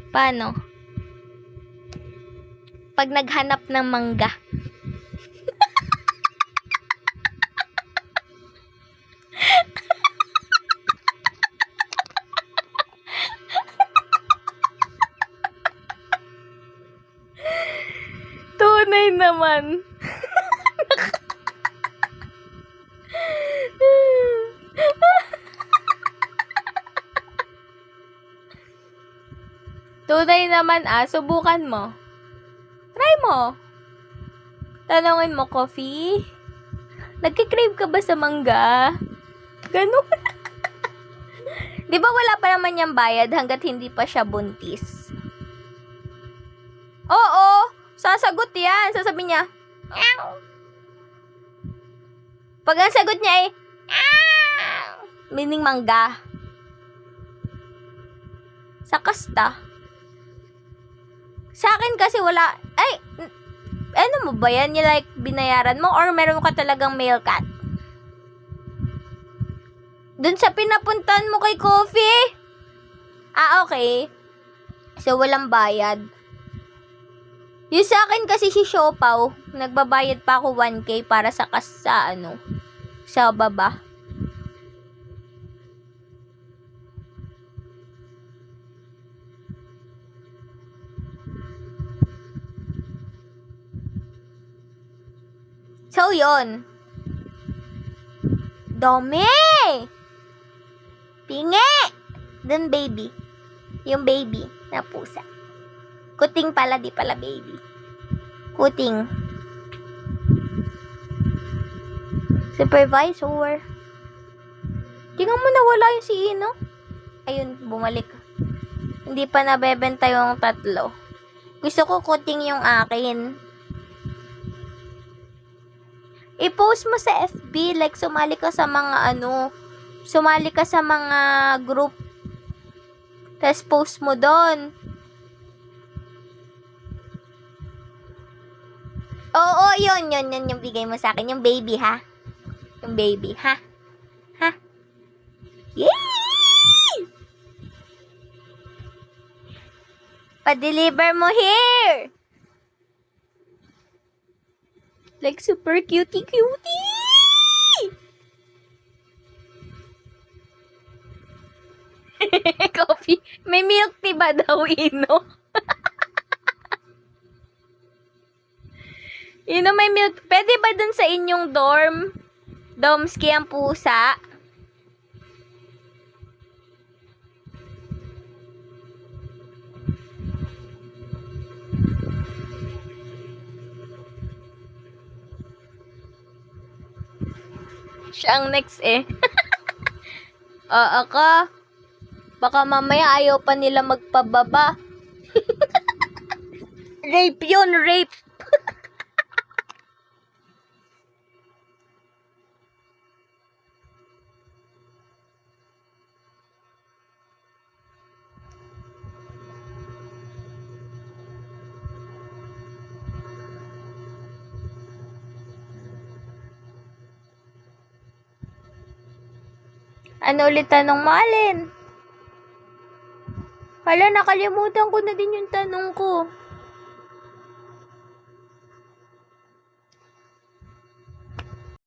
Paano? Pag naghanap ng mangga. Tunay naman. Tunay naman subukan mo. Try mo. Tanungin mo, Coffee, nagkikrave ka ba sa mangga? Ganun. Di ba wala pa naman niyang bayad hanggat hindi pa siya buntis? Oo, sasagot yan. Sasabihin niya, meow. Pag ang sagot niya ay, meow, meaning mangga. Sa kasta. Sa akin kasi wala, ano mo ba yan? Yung like, binayaran mo? Or meron ka talagang male cat? Dun sa pinapuntan mo kay Coffee? Okay. So, walang bayad. Yung sa akin kasi si Siopaw, nagbabayad pa ako 1K para sa sa baba. So, yun. Dami! Pingi! Dun, baby. Yung baby na pusa. Kuting pala, di pala baby. Kuting. Supervisor. Tingnan mo na wala yung si Ino. Ayun, bumalik. Hindi pa nabebenta yung 3. Gusto ko kuting yung akin. I-post mo sa FB, like sumali ka sa mga sumali ka sa mga group. Tapos post mo doon. Oo, yun yung bigay mo sa akin. Yung baby, ha? Yung baby, ha? Ha? Yay! Pa-deliver mo here! Like, super cutie-cutie! Coffee. May milk tea ba daw, Ino? Ino, may milk. Pwede ba dun sa inyong dorm? Domski ang pusa? Siya ang next ako. Baka mamaya ayaw pa nila magpababa. Rape yun, rape. Ano ulit tanong mo, Alin? Hala, nakalimutan ko na din yung tanong ko.